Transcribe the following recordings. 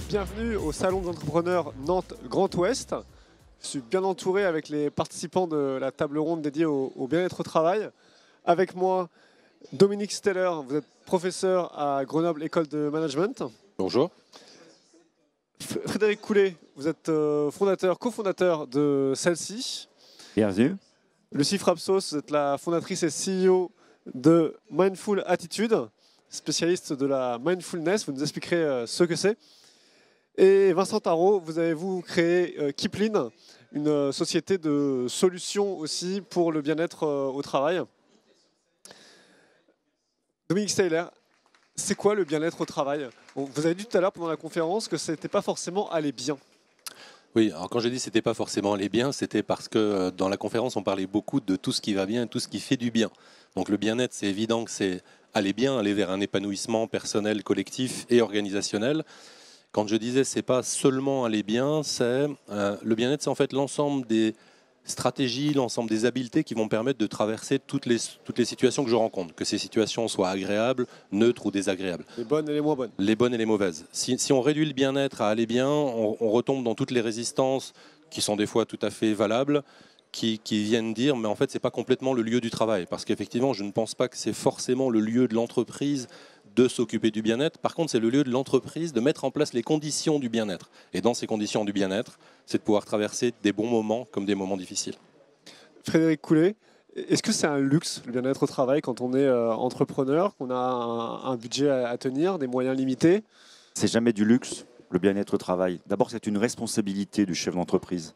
Bienvenue au Salon des entrepreneurs Nantes Grand Ouest. Je suis bien entouré avec les participants de la table ronde dédiée au bien-être au travail. Avec moi, Dominique Steller, vous êtes professeur à Grenoble École de Management. Bonjour. Frédéric Coulet, vous êtes cofondateur de celle-ci. Bienvenue. Lucie Frapsos, vous êtes la fondatrice et CEO de Mindful Attitude, spécialiste de la mindfulness. Vous nous expliquerez ce que c'est. Et Vincent Tarot, vous avez créé Keepline, une société de solutions aussi pour le bien-être au travail. Dominique Steyler, c'est quoi le bien-être au travail? Vous avez dit tout à l'heure pendant la conférence que ce n'était pas forcément aller bien. Oui, alors quand j'ai dit c'était pas forcément aller bien, c'était parce que dans la conférence on parlait beaucoup de tout ce qui va bien et tout ce qui fait du bien. Donc le bien-être, c'est évident que c'est aller bien, aller vers un épanouissement personnel, collectif et organisationnel. Quand je disais c'est pas seulement aller bien, c'est le bien-être, c'est en fait l'ensemble des stratégies, l'ensemble des habiletés qui vont permettre de traverser toutes les situations que je rencontre, que ces situations soient agréables, neutres ou désagréables. Les bonnes et les moins bonnes. Les bonnes et les mauvaises. Si on réduit le bien-être à aller bien, on retombe dans toutes les résistances qui sont des fois tout à fait valables, qui viennent dire mais en fait c'est pas complètement le lieu du travail, parce qu'effectivement je ne pense pas que c'est forcément le lieu de l'entreprise de s'occuper du bien-être. Par contre, c'est le lieu de l'entreprise de mettre en place les conditions du bien-être. Et dans ces conditions du bien-être, c'est de pouvoir traverser des bons moments comme des moments difficiles. Frédéric Coulet, est-ce que c'est un luxe, le bien-être au travail, quand on est entrepreneur, qu'on a un budget à tenir, des moyens limités? C'est jamais du luxe, le bien-être au travail. D'abord, c'est une responsabilité du chef d'entreprise.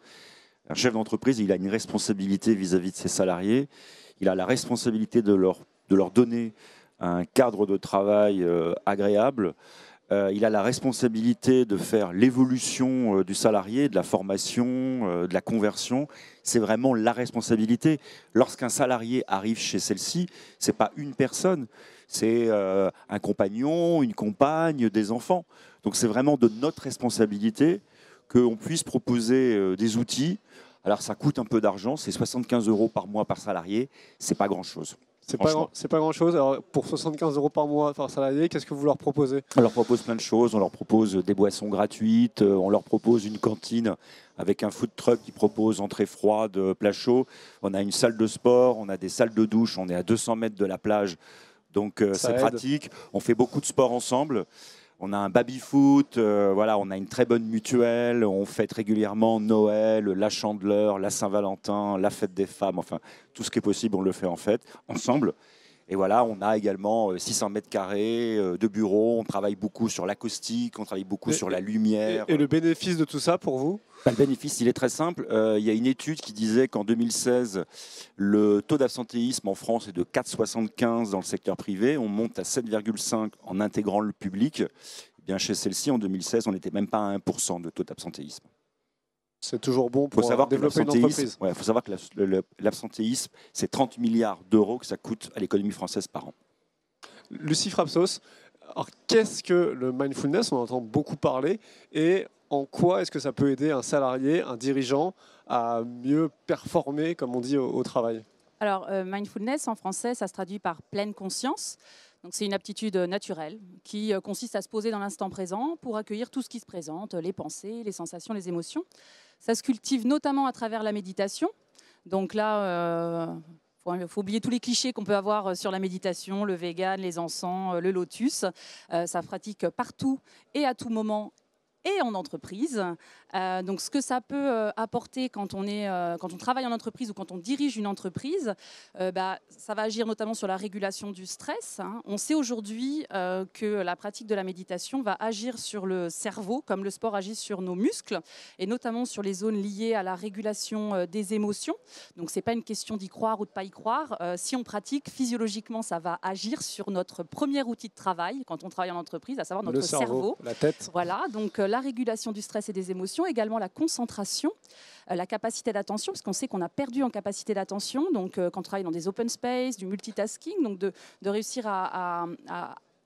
Un chef d'entreprise, il a une responsabilité vis-à-vis de ses salariés. Il a la responsabilité de leur donner un cadre de travail agréable. Il a la responsabilité de faire l'évolution du salarié, de la formation, de la conversion. C'est vraiment la responsabilité. Lorsqu'un salarié arrive chez celle-ci, ce n'est pas une personne, c'est un compagnon, une compagne, des enfants. Donc c'est vraiment de notre responsabilité qu'on puisse proposer des outils. Alors ça coûte un peu d'argent, c'est 75 € par mois par salarié, c'est pas grand-chose. C'est pas grand-chose. Alors, pour 75 € par mois par salarié, qu'est-ce que vous leur proposez? On leur propose plein de choses. On leur propose des boissons gratuites. On leur propose une cantine avec un food truck qui propose entrée froide, plat chaud. On a une salle de sport, on a des salles de douche. On est à 200 mètres de la plage. Donc, c'est pratique. On fait beaucoup de sport ensemble. On a un baby-foot, voilà, on a une très bonne mutuelle, on fête régulièrement Noël, la Chandeleur, la Saint-Valentin, la fête des femmes, enfin tout ce qui est possible, on le fait en fait, ensemble. Et voilà, on a également 600 mètres carrés de bureaux, on travaille beaucoup sur l'acoustique, on travaille beaucoup sur la lumière. Et le bénéfice de tout ça pour vous? Le bénéfice, il est très simple. Il y a une étude qui disait qu'en 2016, le taux d'absentéisme en France est de 4,75 dans le secteur privé. On monte à 7,5 en intégrant le public. Eh bien, chez celle-ci, en 2016, on n'était même pas à 1% de taux d'absentéisme. C'est toujours bon pour développer une entreprise. Il faut savoir que l'absentéisme, c'est 30 milliards d'euros que ça coûte à l'économie française par an. Lucie Frapsos, alors qu'est-ce que le mindfulness? On en entend beaucoup parler. Et en quoi est-ce que ça peut aider un salarié, un dirigeant à mieux performer, comme on dit, au travail? Alors, mindfulness, en français, ça se traduit par pleine conscience. Donc, c'est une aptitude naturelle qui consiste à se poser dans l'instant présent pour accueillir tout ce qui se présente, les pensées, les sensations, les émotions. Ça se cultive notamment à travers la méditation. Donc là, faut oublier tous les clichés qu'on peut avoir sur la méditation, le vegan, les encens, le lotus. Ça pratique partout et à tout moment et en entreprise. Donc, ce que ça peut apporter quand on travaille en entreprise ou quand on dirige une entreprise, ça va agir notamment sur la régulation du stress. On sait aujourd'hui que la pratique de la méditation va agir sur le cerveau, comme le sport agit sur nos muscles, et notamment sur les zones liées à la régulation des émotions. Donc, ce n'est pas une question d'y croire ou de ne pas y croire. Si on pratique, physiologiquement, ça va agir sur notre premier outil de travail quand on travaille en entreprise, à savoir notre cerveau. La tête. Voilà, donc la régulation du stress et des émotions, également la concentration, la capacité d'attention, parce qu'on sait qu'on a perdu en capacité d'attention, donc quand on travaille dans des open space, du multitasking, donc de réussir à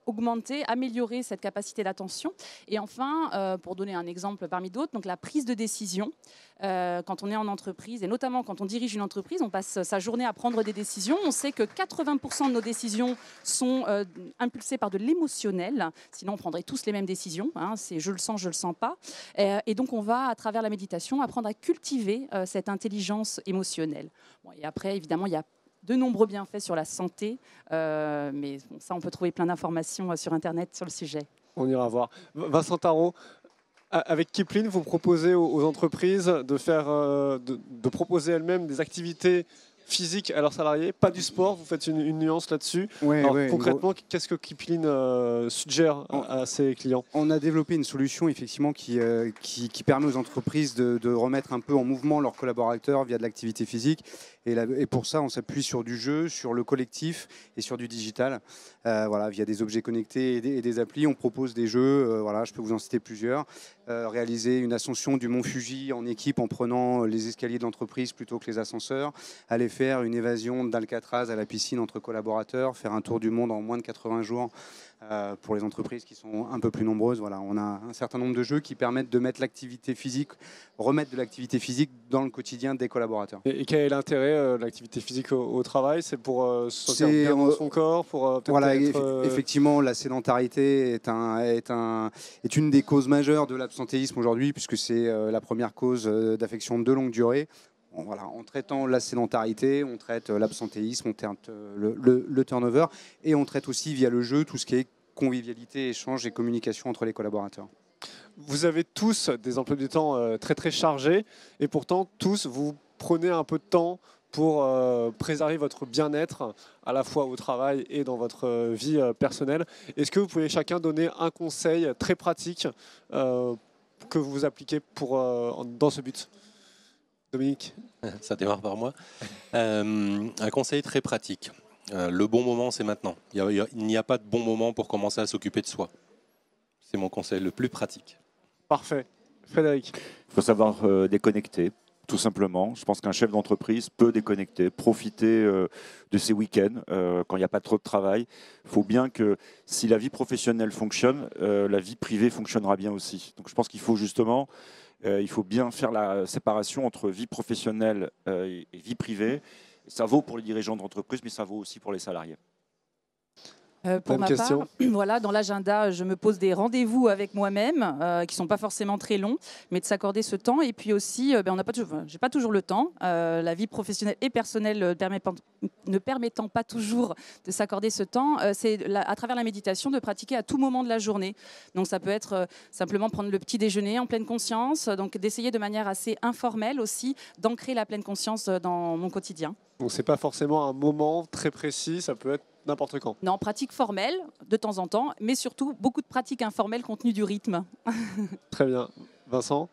augmenter, améliorer cette capacité d'attention. Et enfin, pour donner un exemple parmi d'autres, donc la prise de décision. Quand on est en entreprise, et notamment quand on dirige une entreprise, on passe sa journée à prendre des décisions. On sait que 80% de nos décisions sont impulsées par de l'émotionnel. Sinon, on prendrait tous les mêmes décisions. Hein, c'est je le sens pas. Et donc, on va, à travers la méditation, apprendre à cultiver cette intelligence émotionnelle. Bon, et après, évidemment, il y a de nombreux bienfaits sur la santé, mais bon, ça, on peut trouver plein d'informations sur Internet sur le sujet. On ira voir. Vincent Tarot, avec Kipling, vous proposez aux entreprises de proposer elles-mêmes des activités physiques à leurs salariés, pas du sport. Vous faites une nuance là-dessus. Concrètement, qu'est-ce que Kipling suggère à ses clients? On a développé une solution effectivement qui permet aux entreprises de remettre un peu en mouvement leurs collaborateurs via de l'activité physique. Et pour ça, on s'appuie sur du jeu, sur le collectif et sur du digital. Voilà, via des objets connectés et des applis, on propose des jeux. Voilà, je peux vous en citer plusieurs. Réaliser une ascension du mont Fuji en équipe en prenant les escaliers de l'entreprise plutôt que les ascenseurs. Aller faire une évasion d'Alcatraz à la piscine entre collaborateurs. Faire un tour du monde en moins de 80 jours. Pour les entreprises qui sont un peu plus nombreuses. Voilà, on a un certain nombre de jeux qui permettent de mettre l'activité physique, remettre de l'activité physique dans le quotidien des collaborateurs. Et quel est l'intérêt de l'activité physique au travail? C'est pour se sentir bien dans son corps, pour voilà, effectivement, la sédentarité est une des causes majeures de l'absentéisme aujourd'hui, puisque c'est la première cause d'affection de longue durée. Voilà, en traitant la sédentarité, on traite l'absentéisme, on traite le turnover, et on traite aussi via le jeu tout ce qui est convivialité, échange et communication entre les collaborateurs. Vous avez tous des emplois du temps très très chargés, et pourtant tous vous prenez un peu de temps pour préserver votre bien-être à la fois au travail et dans votre vie personnelle. Est-ce que vous pouvez chacun donner un conseil très pratique que vous appliquez dans ce but? Dominique? Ça démarre par moi. Un conseil très pratique. Le bon moment, c'est maintenant. Il n'y a pas de bon moment pour commencer à s'occuper de soi. C'est mon conseil le plus pratique. Parfait. Frédéric? Il faut savoir déconnecter, tout simplement. Je pense qu'un chef d'entreprise peut déconnecter, profiter de ses week-ends quand il n'y a pas trop de travail. Il faut bien que si la vie professionnelle fonctionne, la vie privée fonctionnera bien aussi. Donc je pense qu'il faut justement... il faut bien faire la séparation entre vie professionnelle et vie privée. Ça vaut pour les dirigeants d'entreprise, mais ça vaut aussi pour les salariés. Pour ma part, voilà, dans l'agenda, je me pose des rendez-vous avec moi-même qui ne sont pas forcément très longs, mais de s'accorder ce temps. Et puis aussi, j'ai pas toujours le temps. La vie professionnelle et personnelle ne permettant pas toujours de s'accorder ce temps, c'est à travers la méditation de pratiquer à tout moment de la journée. Donc ça peut être simplement prendre le petit déjeuner en pleine conscience, donc d'essayer de manière assez informelle aussi d'ancrer la pleine conscience dans mon quotidien. Donc c'est pas forcément un moment très précis, ça peut être n'importe quand. Non, pratique formelle de temps en temps, mais surtout beaucoup de pratiques informelles compte tenu du rythme. Très bien. Vincent?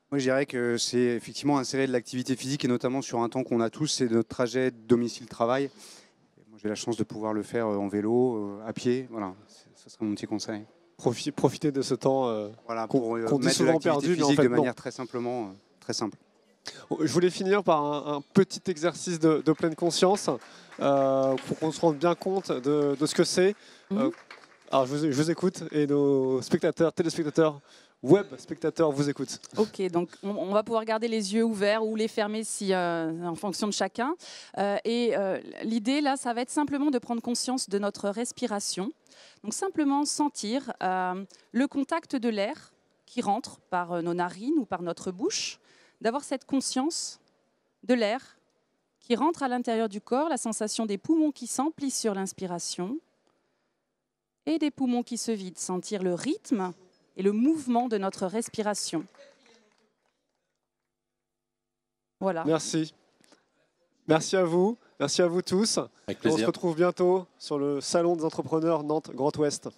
Moi, je dirais que c'est effectivement insérer de l'activité physique, et notamment sur un temps qu'on a tous, c'est notre trajet domicile-travail. Moi, j'ai la chance de pouvoir le faire en vélo, à pied. Voilà, ce serait mon petit conseil. Profiter de ce temps voilà, pour qu'on dit mettre souvent de perdu, physique mais en fait, de manière très simplement, très simple. Je voulais finir par un petit exercice de pleine conscience pour qu'on se rende bien compte de ce que c'est. Alors je vous écoute et nos spectateurs, téléspectateurs, web spectateurs vous écoutent. Ok, donc on va pouvoir garder les yeux ouverts ou les fermer en fonction de chacun. L'idée là, ça va être simplement de prendre conscience de notre respiration. Donc simplement sentir le contact de l'air qui rentre par nos narines ou par notre bouche. D'avoir cette conscience de l'air qui rentre à l'intérieur du corps, la sensation des poumons qui s'emplissent sur l'inspiration et des poumons qui se vident. Sentir le rythme et le mouvement de notre respiration. Voilà. Merci. Merci à vous. Merci à vous tous. Avec plaisir. On se retrouve bientôt sur le Salon des entrepreneurs Nantes Grand Ouest.